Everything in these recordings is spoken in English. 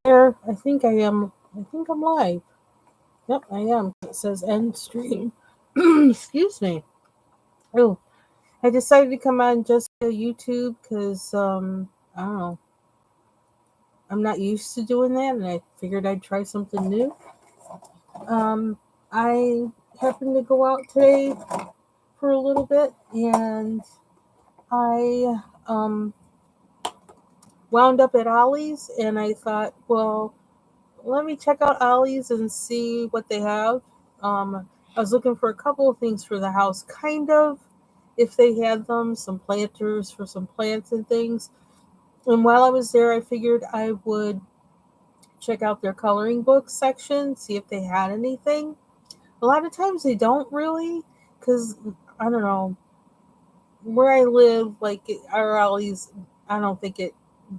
there. I think I am. I think I'm live. Yep, I am. It says end stream. Excuse me. Oh, I decided to come on just to YouTube because I don't know. I'm not used to doing that, and I figured I'd try something new. Um, I happened to go out today for a little bit, and I wound up at Ollie's, and I thought, well, let me check out Ollie's and see what they have. I was looking for a couple of things for the house, kind of, if they had them, some planters for some plants and things. And while I was there, I figured I would check out their coloring book section, see if they had anything. A lot of times they don't really, because I don't know, where I live, like our Ollie's, I don't think it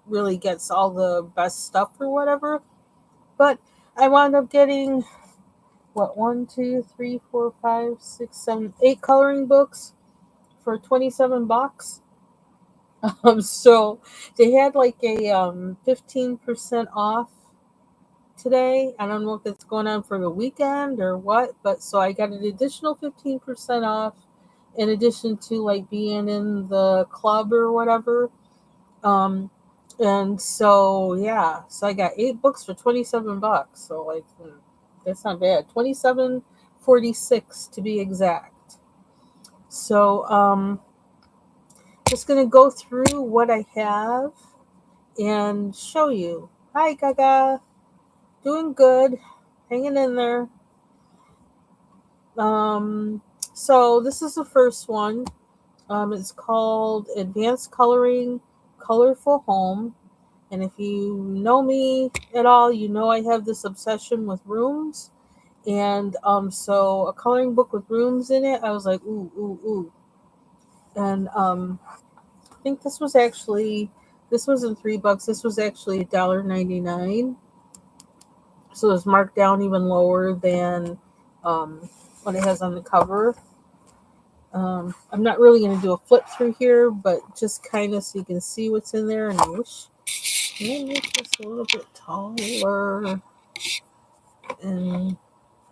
really gets all the best stuff or whatever. But I wound up getting what, one, two, three, four, five, six, seven, eight coloring books for $27. So they had like a 15% off today. I don't know if it's going on for the weekend or what, but so I got an additional 15% off in addition to like being in the club or whatever. Um, and so yeah, so I got eight books for $27. So like that's not bad. 27.46 to be exact. So just gonna go through what I have and show you. Hi Gaga, doing good, hanging in there. Um, so this is the first one. It's called Advanced Coloring Colorful Home. And if you know me at all, you know I have this obsession with rooms. And so a coloring book with rooms in it, I was like, ooh, ooh, ooh. And I think this wasn't $3. This was actually $1.99. So it's marked down even lower than what it has on the cover. I'm not really going to do a flip through here, but just kind of so you can see what's in there. And I wish maybe it's just a little bit taller and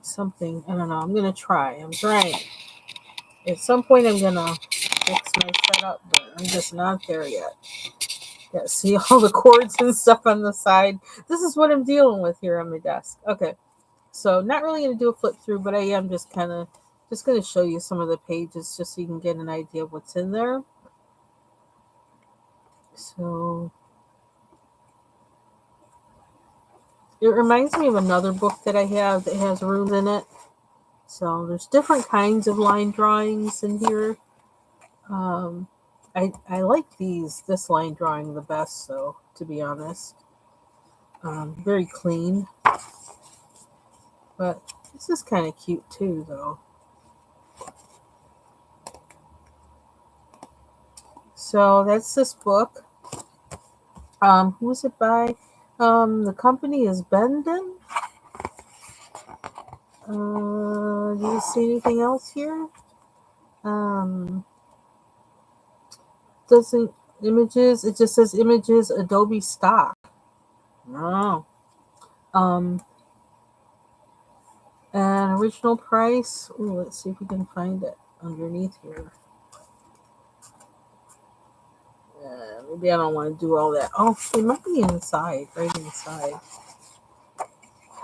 something. I don't know. I'm going to try. I'm trying. At some point, I'm going to fix my setup, but I'm just not there yet. Yeah, see all the cords and stuff on the side. This is what I'm dealing with here on my desk. Okay. So not really going to do a flip through, but I am just kind of just going to show you some of the pages just so you can get an idea of what's in there. So it reminds me of another book that I have that has rooms in it. So there's different kinds of line drawings in here. I like this line drawing the best, so to be honest. Very clean. But this is kind of cute too, though. So that's this book. Who's it by? The company is Bendon. Do you see anything else here? Doesn't images? It just says images Adobe stock. Oh. And original price. Ooh, let's see if we can find it underneath here. Maybe I don't want to do all that. Oh, it might be inside, right inside.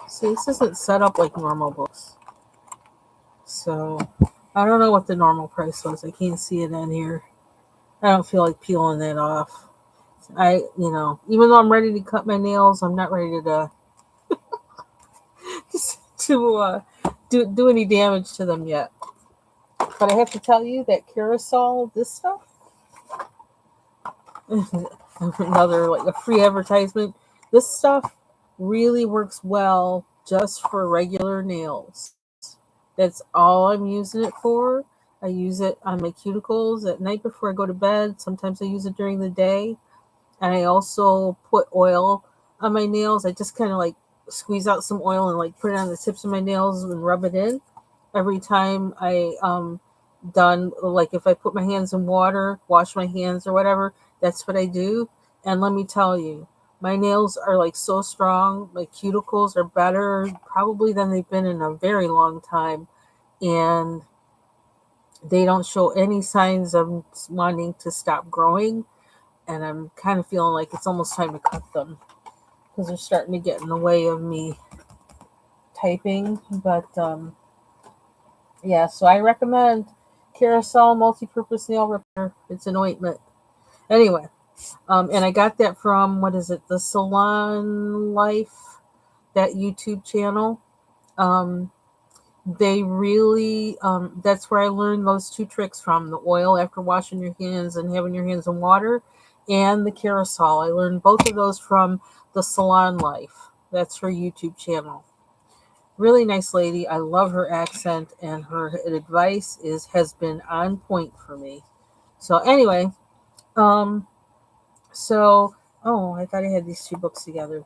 See, this isn't set up like normal books. So, I don't know what the normal price was. I can't see it in here. I don't feel like peeling that off. Even though I'm ready to cut my nails, I'm not ready to do any damage to them yet. But I have to tell you that Carousel, this stuff, another like a free advertisement. This stuff really works well just for regular nails. That's all I'm using it for. I use it on my cuticles at night before I go to bed. Sometimes I use it during the day. And I also put oil on my nails. I just kind of like squeeze out some oil and like put it on the tips of my nails and rub it in. Every time I done, like if I put my hands in water, wash my hands or whatever, that's what I do. And let me tell you, My nails are like so strong. My cuticles are better probably than they've been in a very long time. And they don't show any signs of wanting to stop growing. And I'm kind of feeling like it's almost time to cut them because they're starting to get in the way of me typing. But yeah, so I recommend Carousel Multi-Purpose Nail Repair. It's an ointment. Anyway, and I got that from, what is it, the Salon Life, that YouTube channel. Um, they really, that's where I learned those two tricks from: the oil after washing your hands and having your hands in water, and the carousel. I learned both of those from the Salon Life. That's her YouTube channel. Really nice lady. I love her accent, and her advice has been on point for me. So anyway, um, so oh, I thought I had these two books together.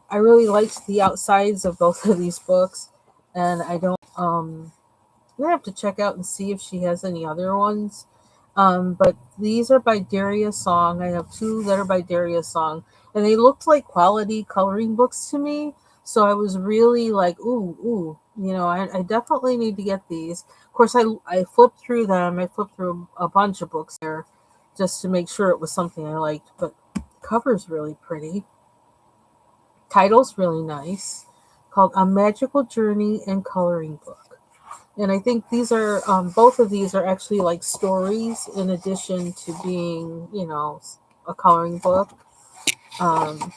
I really liked the outsides of both of these books, and I don't. I'm gonna have to check out and see if she has any other ones. But these are by Daria Song. I have two that are by Daria Song, and they looked like quality coloring books to me. So I was really like, ooh, ooh, I definitely need to get these. Of course, I flipped through them. I flipped through a bunch of books there just to make sure it was something I liked. But the cover's really pretty. Title's really nice. Called A Magical Journey and Coloring Book. And I think these are, both of these are actually like stories in addition to being, a coloring book. Um,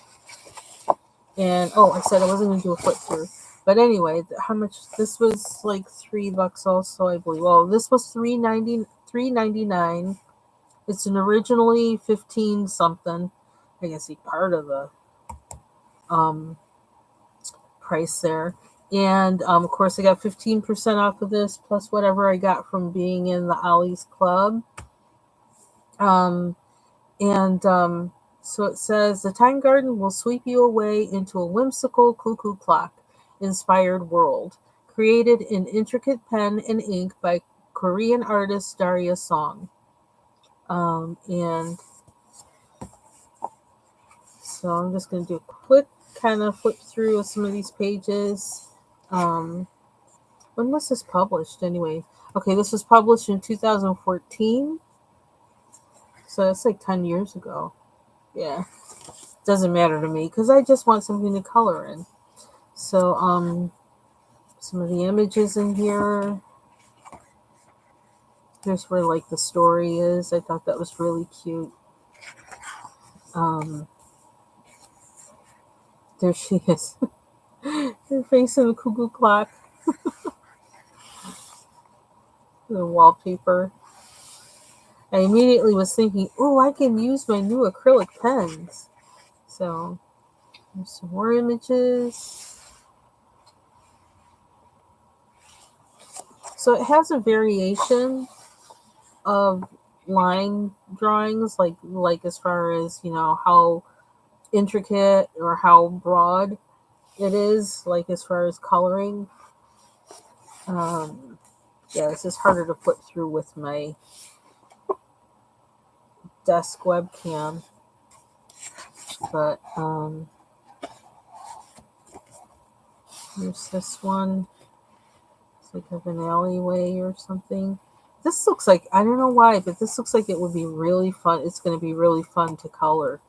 and oh, I said I wasn't going to do a flip through. But anyway, how much? This was like $3 also, I believe. Well, this was $3.99. It's an originally 15 something. I guess part of the um, price there. And of course, I got 15% off of this, plus whatever I got from being in the Ollies Club. Um, and so it says the Time Garden will sweep you away into a whimsical cuckoo clock inspired world, created in intricate pen and ink by Korean artist Daria Song. And so I'm just going to do a quick kind of flip through of some of these pages. Um, when was this published anyway? Okay, this was published in 2014. So that's like 10 years ago. Yeah. Doesn't matter to me because I just want something to color in. So, some of the images in here. Here's where like the story is. I thought that was really cute. Um, there she is. Her face in the cuckoo clock. The wallpaper. I immediately was thinking, oh, I can use my new acrylic pens. So, there's some more images. So it has a variation of line drawings, like as far as how intricate or how broad it is, like as far as coloring. Yeah, this is harder to flip through with my desk webcam, but here's this one. It's like of an alleyway or something. This looks like, I don't know why, but this looks like it would be really fun. It's going to be really fun to color.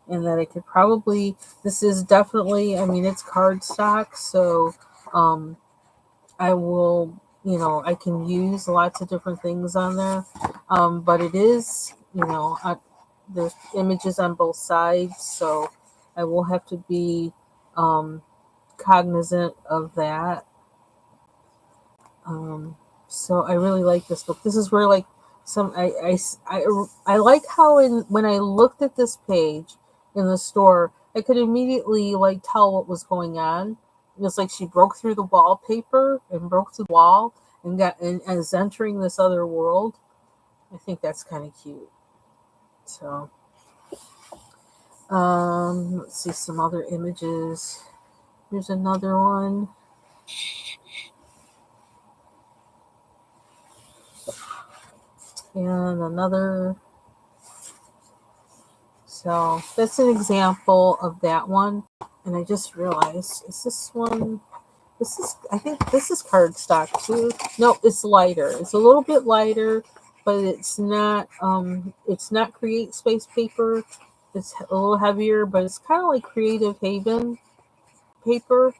And that I could probably, this is definitely, I mean, it's cardstock, so I will, I can use lots of different things on there. But it is, there's images on both sides, so I will have to be cognizant of that. So I really like this book. This is where like I like how when I looked at this page in the store, I could immediately like tell what was going on. It was like she broke through the wallpaper and broke through the wall and is entering this other world. I think that's kind of cute. So let's see some other images. Here's another one. And another. So that's an example of that one. And I just realized, is this one? This is, I think this is cardstock too. No, it's lighter. It's a little bit lighter, but it's not Create Space paper. It's a little heavier, but it's kind of like Creative Haven paper.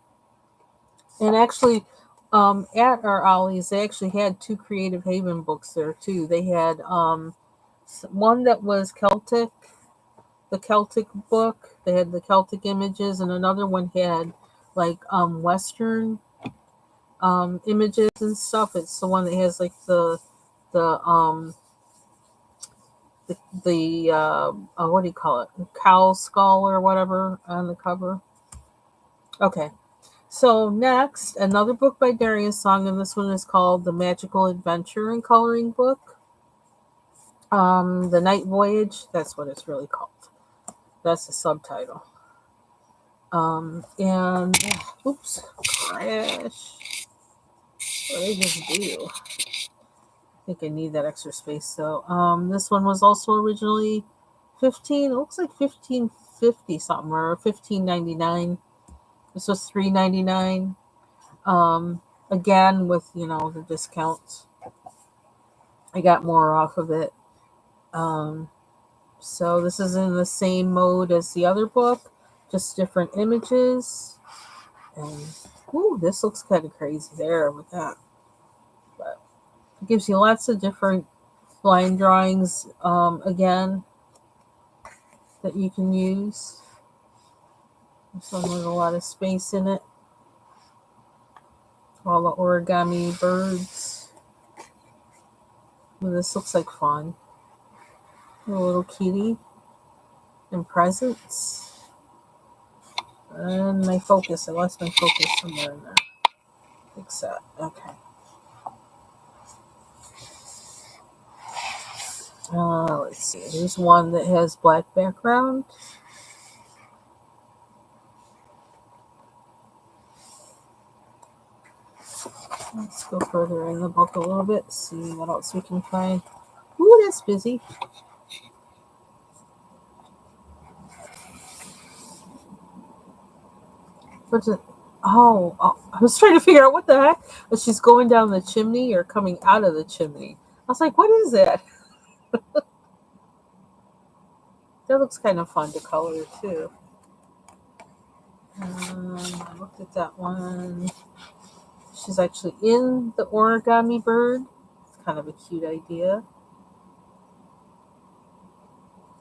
And actually, at our Ollies, they actually had two Creative Haven books there too. They had one that was Celtic, the Celtic book. They had the Celtic images, and another one had like Western images and stuff. It's the one that has like the what do you call it? Cow skull or whatever on the cover. Okay. So next, another book by Darius Song, and this one is called The Magical Adventure and Coloring Book. The Night Voyage, that's what it's really called. That's the subtitle. And oops, crash. What did I just do? I think I need that extra space. So this one was also originally 15. It looks like 15.50 something or 15.99. This was 3.99. Again with the discounts, I got more off of it. So this is in the same mode as the other book, just different images. And ooh, this looks kind of crazy there with that. But it gives you lots of different line drawings again that you can use. This one with a lot of space in it. All the origami birds. Ooh, this looks like fun. A little kitty and presents. And my focus. I lost my focus somewhere in there. Fix that. Okay. Let's see. There's one that has black background. Let's go further in the book a little bit. See what else we can find. Ooh, that's busy. What's it? Oh, I was trying to figure out what the heck. But she's going down the chimney or coming out of the chimney. I was like, what is that? That looks kind of fun to color too. I looked at that one. She's actually in the origami bird. It's kind of a cute idea.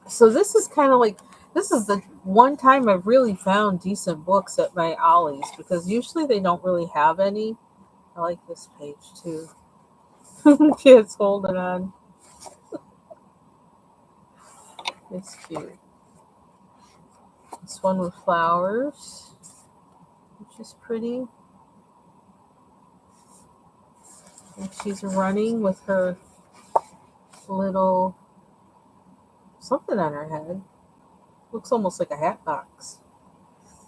So this is kind of like, this is the one time I've really found decent books at my Ollies, because usually they don't really have any. I like this page too. Kids holding on. It's cute. This one with flowers, which is pretty. And she's running with her little something on her head. Looks almost like a hat box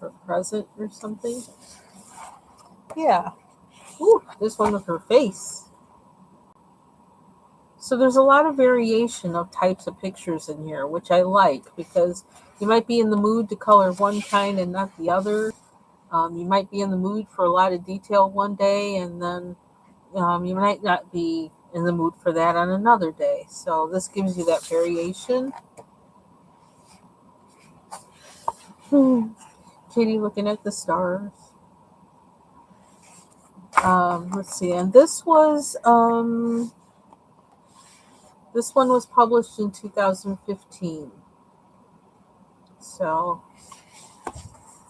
or a present or something. Yeah. Ooh, this one with her face. So there's a lot of variation of types of pictures in here, which I like, because you might be in the mood to color one kind and not the other. You might be in the mood for a lot of detail one day, and then you might not be in the mood for that on another day. So this gives you that variation. Kitty looking at the stars. Let's see, and this one was published in 2015. So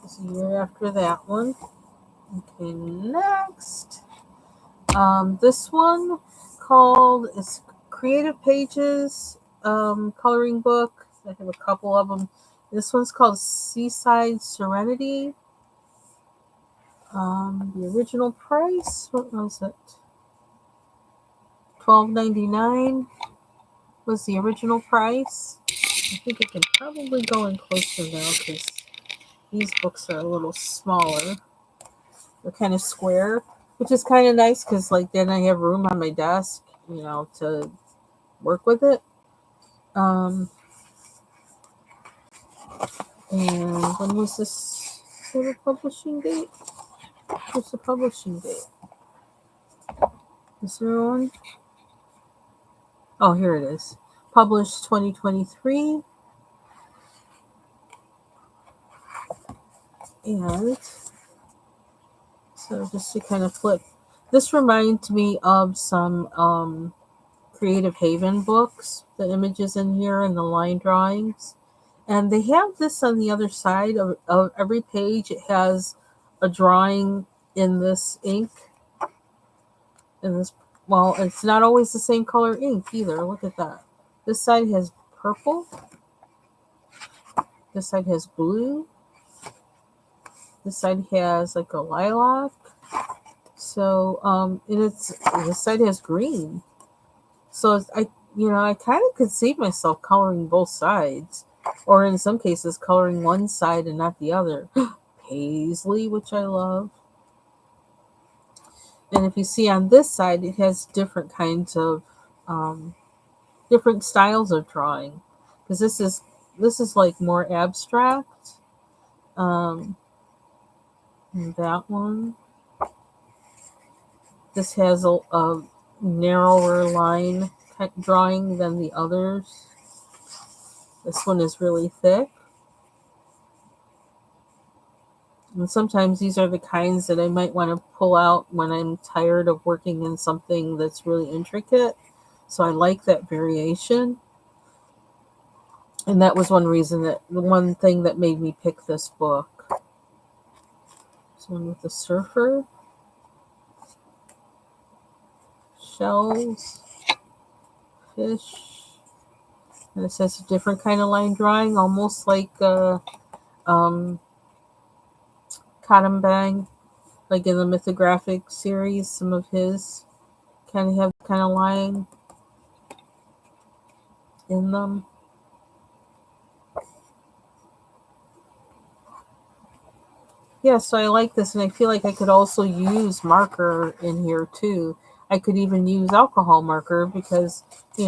it's a year after that one. Okay, next. This one called, it's Creative Pages coloring book. I have a couple of them. This one's called Seaside Serenity. The original price, what was it? $12.99 was the original price. I think it can probably go in closer now because these books are a little smaller. They're kind of square, which is kind of nice because like then I have room on my desk, to work with it. And when was this sort of publishing date? What's the publishing date? Is there one? Oh, here it is. Published 2023. And so just to kind of flip, this reminds me of some Creative Haven books, the images in here and the line drawings. And they have this on the other side of every page. It has a drawing in this ink. In this, well, it's not always the same color ink either. Look at that. This side has purple. This side has blue. This side has like a lilac. So, and this side has green. So I kind of could see myself coloring both sides, or in some cases coloring one side and not the other. Paisley, which I love. And if you see on this side, it has different kinds of different styles of drawing, because this is like more abstract. And that one, this has a narrower line drawing than the others. This one is really thick. And sometimes these are the kinds that I might want to pull out when I'm tired of working in something that's really intricate. So I like that variation. And that was one thing that made me pick this book. This one with the surfer. Shells. Fish. And it says a different kind of line drawing, almost like Cotton Bang, like in the mythographic series. Some of his kind of have kind of line in them. Yeah, so I like this, and I feel like I could also use marker in here too. I could even use alcohol marker because, I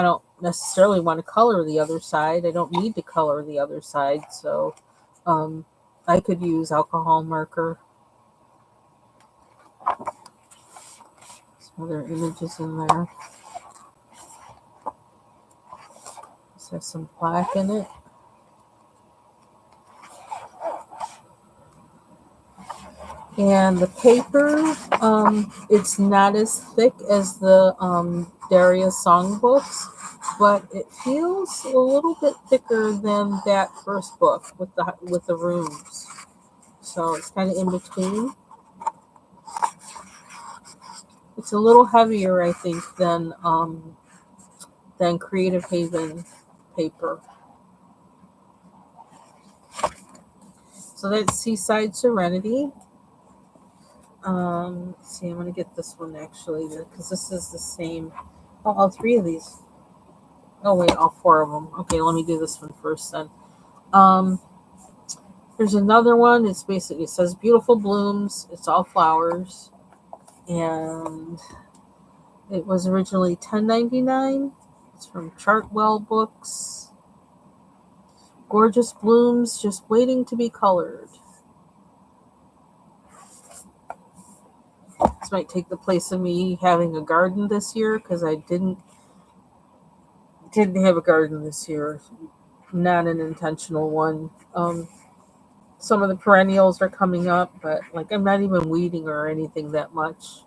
don't necessarily want to color the other side. I don't need to color the other side, so I could use alcohol marker. Some other images in there. This has some black in it. And the paper, it's not as thick as the Darius songbooks, but it feels a little bit thicker than that first book with the rooms. So it's kind of in between. It's a little heavier, I think, than Creative Haven paper. So that's Seaside Serenity. Let's see, I'm going to get this one actually, because this is the same. Oh, all three of these. Oh, wait, all four of them. Okay, let me do this one first then. There's another one. It says beautiful blooms. It's all flowers. And it was originally $10.99. It's from Chartwell Books. Gorgeous blooms just waiting to be colored. This might take the place of me having a garden this year, because I didn't have a garden this year. Not an intentional one. Some of the perennials are coming up, but I'm not even weeding or anything that much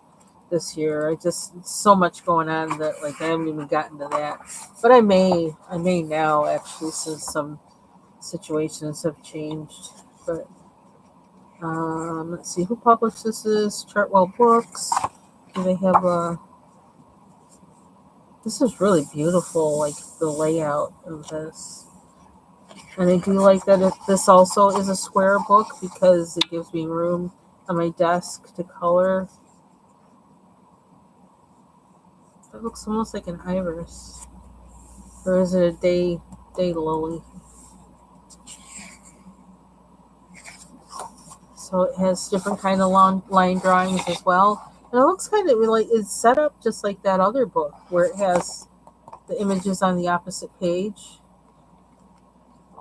this year. It's so much going on that I haven't even gotten to that. But I may now, actually, since some situations have changed. But let's see who published this. Is Chartwell Books. Do they have a? This is really beautiful, the layout of this. And I do like that this also is a square book, because it gives me room on my desk to color. That looks almost like an iris. Or is it a day lily? So it has different kind of long line drawings as well. And it looks kind of it's set up just like that other book, where it has the images on the opposite page.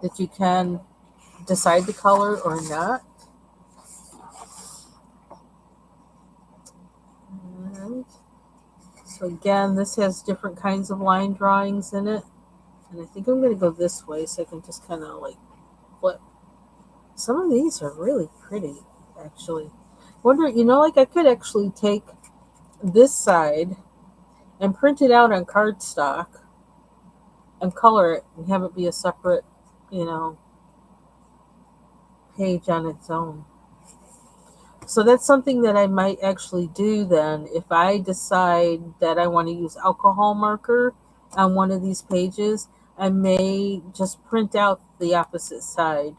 that you can decide the color or not. And so again, this has different kinds of line drawings in it. And I think I'm going to go this way so I can just kind of like flip. Some of these are really pretty, actually. Wonder, like I could actually take this side and print it out on cardstock and color it and have it be a separate, you know, page on its own. So that's something that I might actually do then if I decide that I want to use alcohol marker on one of these pages. I may just print out the opposite side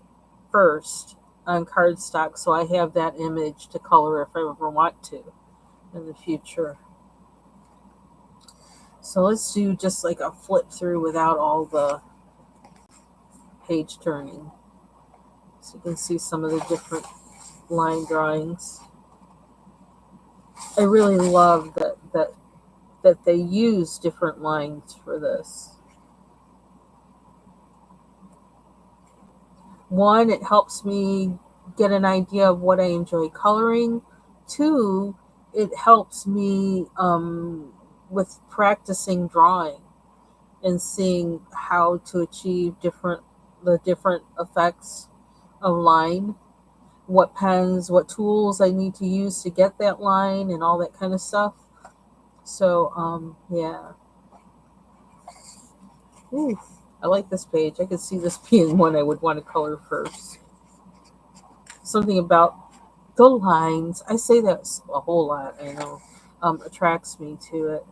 first on cardstock so I have that image to color if I ever want to in the future. So let's do just like a flip through without all the page turning. So you can see some of the different line drawings. I really love that they use different lines for this. One, it helps me get an idea of what I enjoy coloring. Two, it helps me with practicing drawing and seeing how to achieve the different effects of line, what pens, what tools I need to use to get that line, and all that kind of stuff. So, yeah. Ooh, I like this page. I could see this being one I would want to color first. Something about the lines, I say that a whole lot, I know, attracts me to it.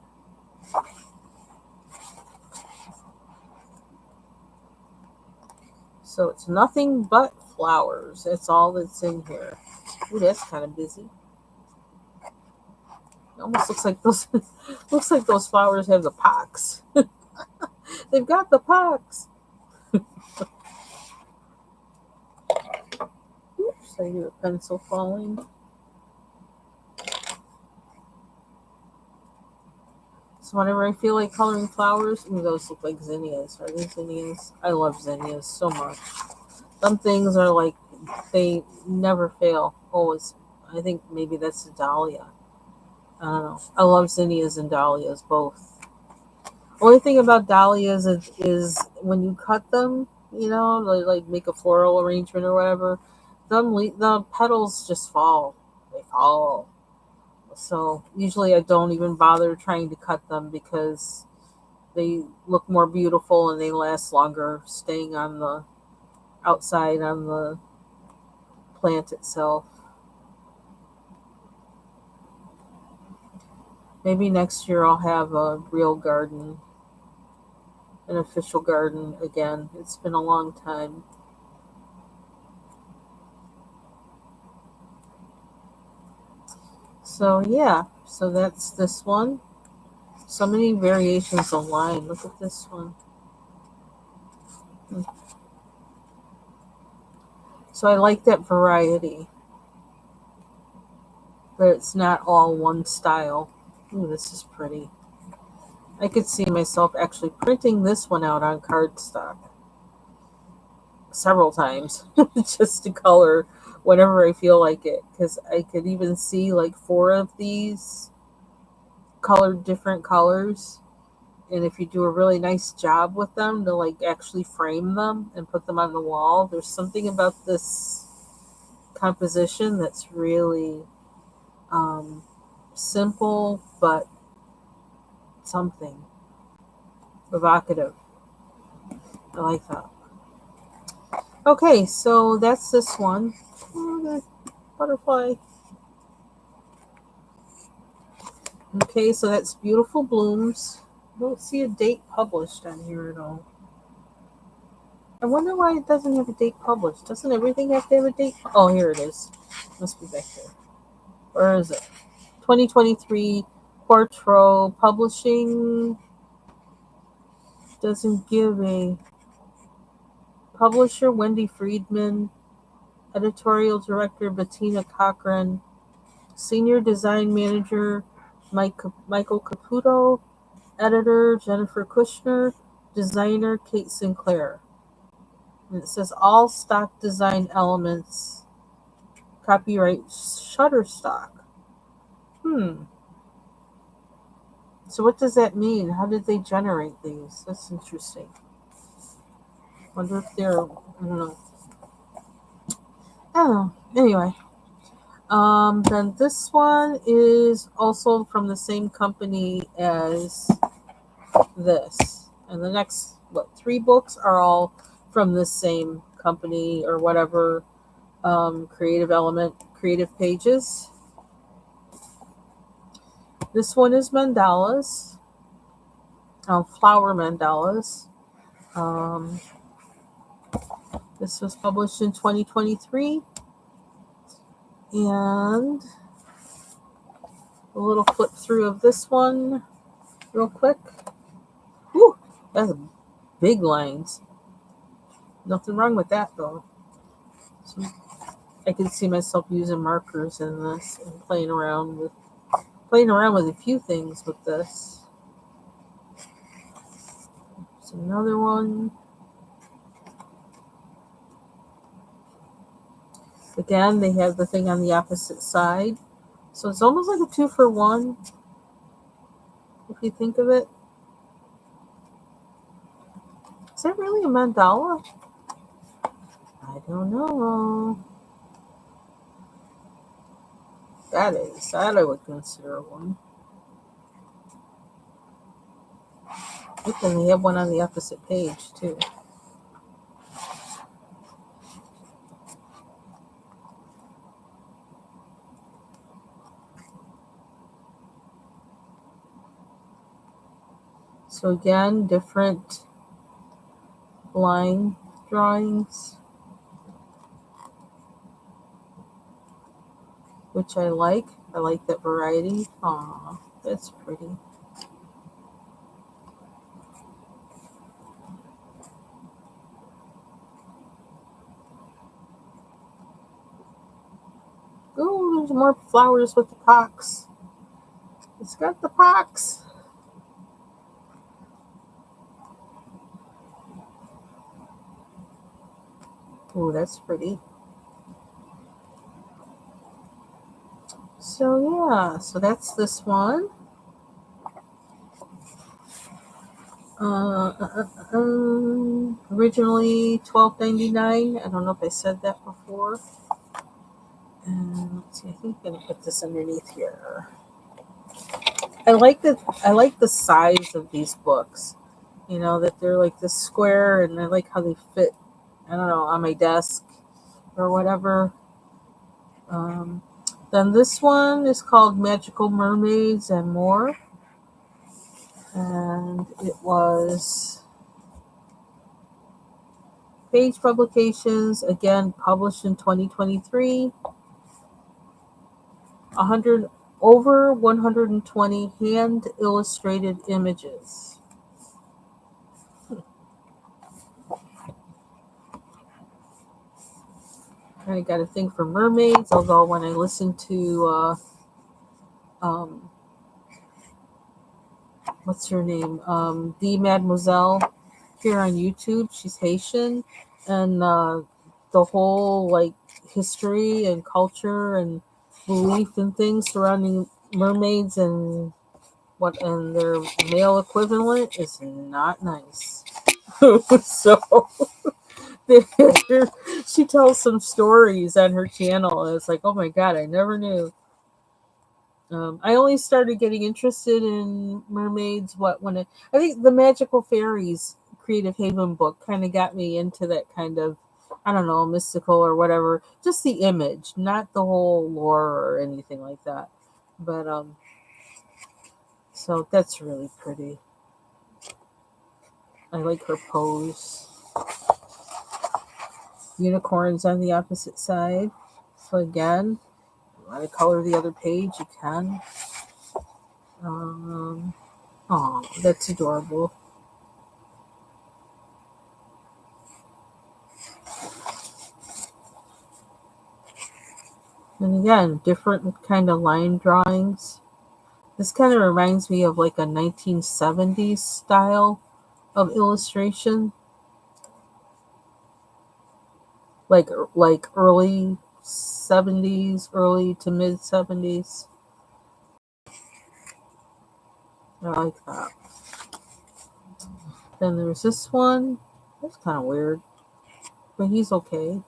So it's nothing but flowers. That's all that's in here. Ooh, that's kind of busy. It almost looks like those looks like those flowers have the pox. They've got the pox. Oops, I hear a pencil falling. So whenever I feel like coloring flowers, ooh, those look like zinnias. Are they zinnias? I love zinnias so much. Some things are like they never fail. Always. I think maybe that's a dahlia. I don't know. I love zinnias and dahlias both. Only thing about dahlias is when you cut them, like make a floral arrangement or whatever, the petals just fall. They fall. So usually I don't even bother trying to cut them because they look more beautiful and they last longer staying on the outside on the plant itself. Maybe next year I'll have a real garden, an official garden again. It's been a long time. So yeah, so that's this one. So many variations of line. Look at this one. So I like that variety, but it's not all one style. Ooh, this is pretty. I could see myself actually printing this one out on cardstock several times just to color whenever I feel like it. Because I could even see like four of these colored different colors. And if you do a really nice job with them to like actually frame them and put them on the wall, there's something about this composition that's really um, simple but something evocative. I like that. Okay, so that's this one. Oh, the butterfly. Okay, so that's Beautiful Blooms. I don't see a date published on here at all. I wonder why it doesn't have a date published. Doesn't everything have to have a date? Oh, here it is. Must be back there. Where is it? 2023 Quartro Publishing doesn't give a publisher. Wendy Friedman, editorial director Bettina Cochran, senior design manager Michael Caputo, editor Jennifer Kushner, designer Kate Sinclair. And it says all stock design elements, copyright Shutterstock. So what does that mean? How did they generate these? That's interesting. Wonder if they're, I don't know. I don't know. Anyway, then this one is also from the same company as this, and the next three books are all from the same company or whatever. Creative Element, Creative Pages. This one is Mandalas, flower mandalas. Um, this was published in 2023, and a little flip through of this one real quick. Whew, that's big lines. Nothing wrong with that though. So I can see myself using markers in this and playing around with a few things with this. There's another one. Again, they have the thing on the opposite side. So it's almost like a 2-for-1, if you think of it. Is that really a mandala? I don't know. That I would consider one. Look, and they have one on the opposite page, too. So again, different line drawings, which I like. I like that variety. Aw, that's pretty. Oh, there's more flowers with the pox. It's got the pox. Oh, that's pretty. So yeah, so that's this one. Originally $12.99. I don't know if I said that before. And let's see, I think I'm gonna put this underneath here. I like the size of these books. You know, that they're like this square, and I like how they fit, I don't know, on my desk or whatever. Then this one is called Magical Mermaids and More. And it was Page Publications, again published in 2023. 120 hand illustrated images. I got a thing for mermaids, although when I listen to what's her name? The Mademoiselle here on YouTube. She's Haitian, and the whole like history and culture and belief and things surrounding mermaids and their male equivalent is not nice. So she tells some stories on her channel, and it's like, oh my god, I never knew. I only started getting interested in mermaids I think the Magical Fairies Creative Haven book kind of got me into that kind of, I don't know, mystical or whatever. Just the image, not the whole lore or anything like that. But so that's really pretty. I like her pose. Unicorns on the opposite side. So again, if you want to color the other page, you can. Oh, that's adorable. And again, different kind of line drawings. This kind of reminds me of like a 1970s style of illustration. like early 70s, early to mid 70s. I like that. Then there's this one. That's kind of weird, but he's okay.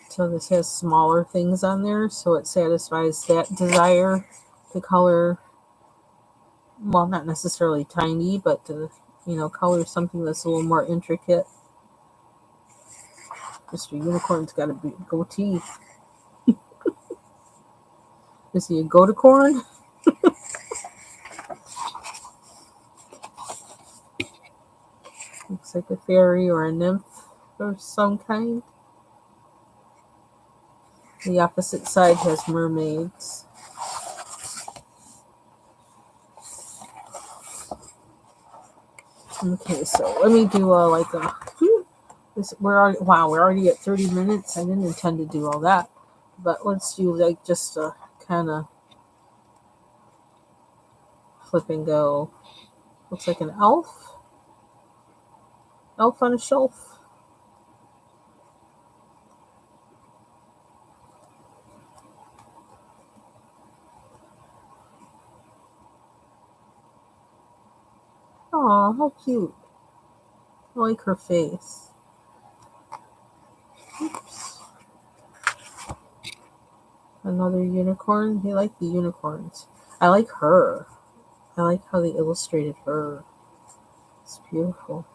So this has smaller things on there, so it satisfies that desire to color. Well, not necessarily tiny, but to color something that's a little more intricate. Mr. Unicorn's got a big goatee. Is he a goaticorn? Looks like a fairy or a nymph of some kind. The opposite side has mermaids. Okay, so let me do we're already at 30 minutes. I didn't intend to do all that, but let's do like just a kind of flip and go. Looks like an elf on a shelf. Aw, how cute. I like her face. Oops. Another unicorn. They like the unicorns. I like her. I like how they illustrated her. It's beautiful.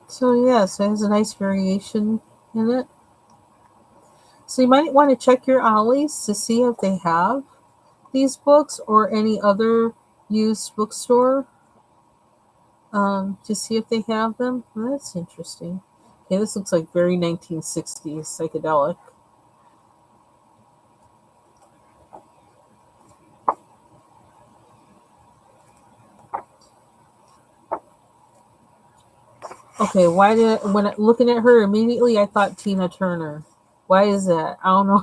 So yes, it has a nice variation in it. So you might want to check your Ollies to see if they have these books or any other used bookstore to see if they have them. Well, that's interesting. Okay, this looks like very 1960s psychedelic. Okay, when looking at her immediately I thought Tina Turner. Why is that? I don't know.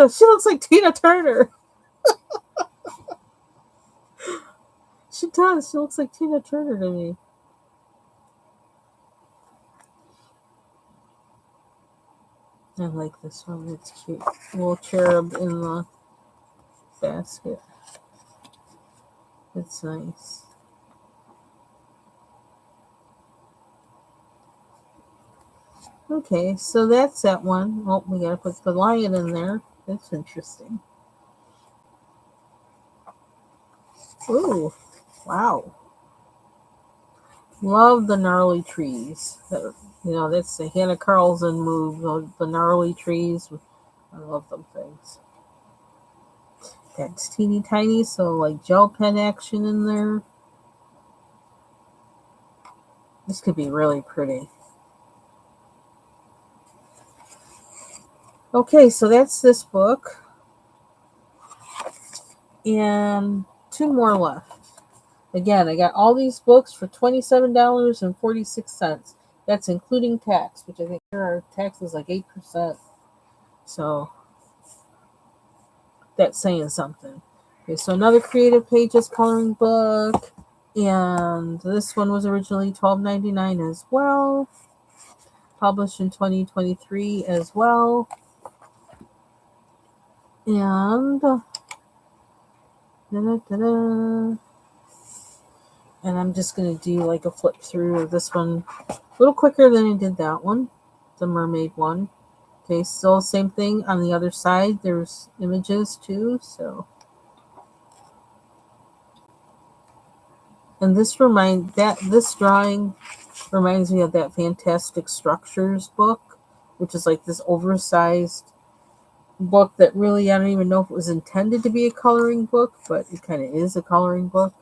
She looks like Tina Turner. She does. She looks like Tina Turner to me. I like this one. It's cute. Little cherub in the basket. It's nice. Okay, so that's that one. Oh, we gotta put the lion in there. That's interesting. Ooh, wow. Love the gnarly trees. That's the Hannah Carlson move. The gnarly trees. I love them things. That's teeny tiny, so like gel pen action in there. This could be really pretty. Okay, so that's this book. And two more left. Again, I got all these books for $27.46. That's including tax, which I think our tax is like 8%. So that's saying something. Okay, so another Creative Pages coloring book. And this one was originally $12.99 as well. Published in 2023 as well. And and I'm just going to do like a flip through of this one a little quicker than I did that one, the mermaid one. Okay, still same thing on the other side. There's images too, so. And this drawing reminds me of that Fantastic Structures book, which is like this oversized book that really, I don't even know if it was intended to be a coloring book, but it kind of is a coloring book.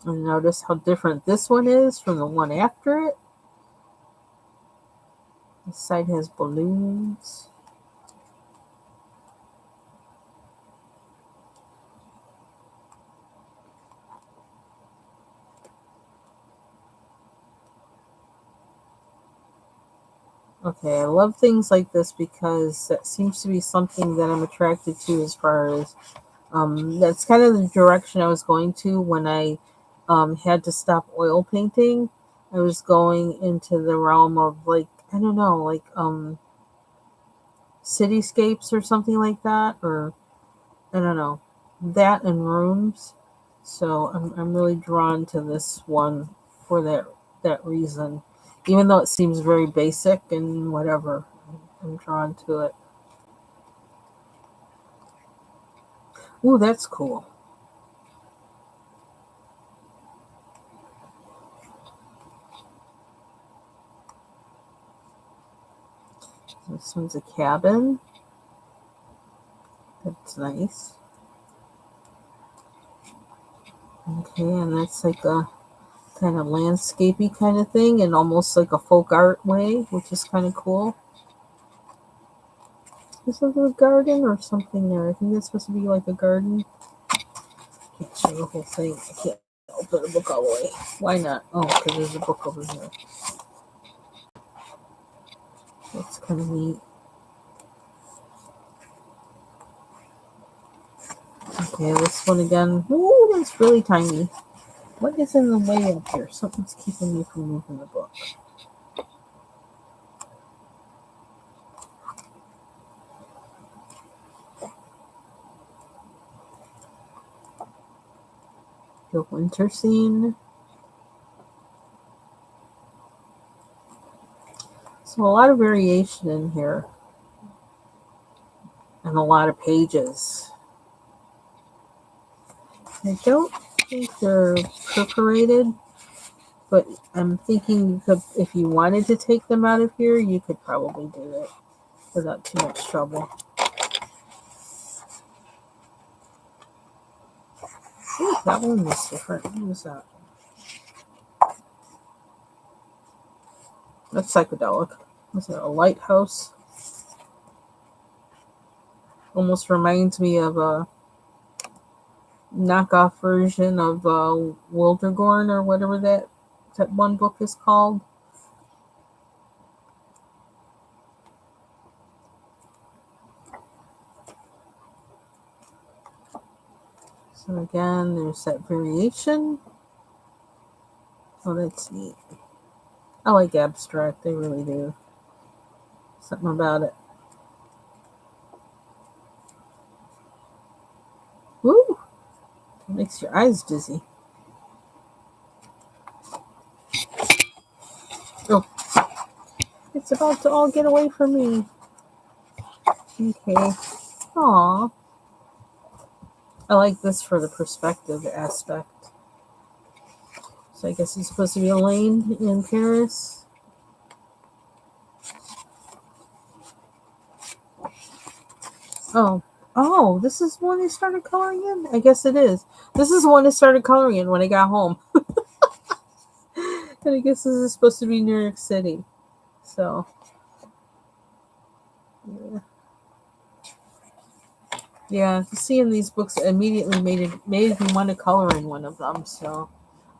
And notice how different this one is from the one after it. This side has balloons. Okay, I love things like this because that seems to be something that I'm attracted to as far as that's kind of the direction I was going to when I had to stop oil painting. I was going into the realm of like I don't know, like cityscapes or something like that, or I don't know, that and rooms. So I'm really drawn to this one for that reason, even though it seems very basic and whatever. I'm drawn to it. Ooh, that's cool. This one's a cabin. That's nice. Okay, and that's like a kind of landscapey kind of thing, and almost like a folk art way, which is kind of cool. Is that a garden or something there? I think that's supposed to be like a garden. Can't show the whole thing. I can't open the book all the way. Why not? Oh, because there's a book over here. That's kind of neat. Okay, this one again. Ooh, that's really tiny. What is in the way up here? Something's keeping me from moving the book. The winter scene. So a lot of variation in here and a lot of pages. I don't think they're perforated, but I'm thinking you could, if you wanted to take them out of here, you could probably do it without too much trouble. Ooh, that one was different. What was that? That's psychedelic. Was it a lighthouse? Almost reminds me of a knockoff version of Wildegorn or whatever that one book is called. So again, there's that variation. Oh, that's neat. I like abstract. I really do. Something about it. Woo! It makes your eyes dizzy. Oh, it's about to all get away from me. Okay. Aw. I like this for the perspective aspect. So I guess it's supposed to be Elaine in Paris. Oh. Oh, this is one I started coloring in? I guess it is. This is the one I started coloring in when I got home. And I guess this is supposed to be New York City. So, yeah. Yeah, seeing these books immediately made me want to color in one of them. So,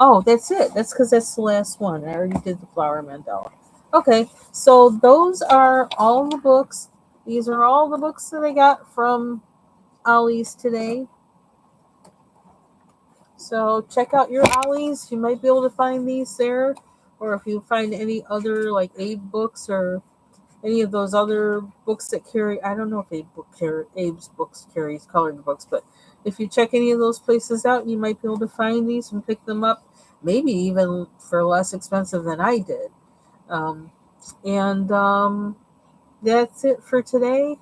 oh, that's it. That's because that's the last one. I already did the flower mandala. Okay, so those are all the books. These are all the books that I got from Ollie's today. So check out your Ollie's. You might be able to find these there, or if you find any other like Abe books or any of those other books that carry. I don't know if Abe's books carries colored books, but if you check any of those places out, you might be able to find these and pick them up, maybe even for less expensive than I did. Um, and That's it for today.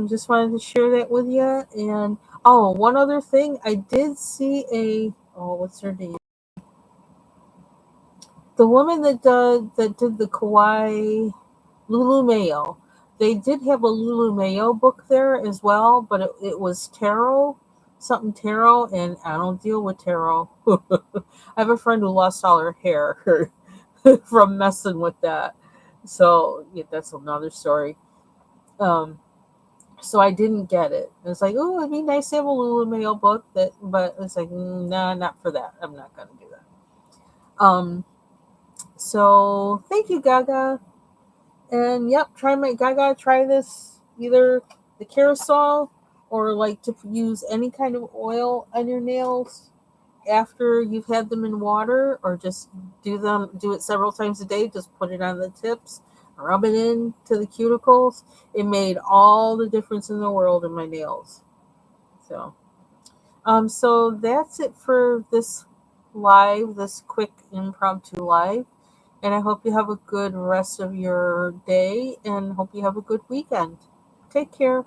Just wanted to share that with you. And oh, one other thing, I did see a what's her name? The woman that did the Kawaii Lulu Mayo. They did have a Lulu Mayo book there as well, but it was tarot, something tarot, and I don't deal with tarot. I have a friend who lost all her hair from messing with that. So yeah, that's another story. Um, so I didn't get it. It's like, oh, it'd be nice to have a Lulu Mayo book but it's like, nah, not for that. I'm not gonna do that. So thank you, Gaga. And yep, Gaga, try this, either the carousel or like to use any kind of oil on your nails after you've had them in water, or just do it several times a day. Just put it on the tips, rub it in to the cuticles. It made all the difference in the world in my nails. So so that's it for this quick impromptu live. And I hope you have a good rest of your day and hope you have a good weekend. Take care.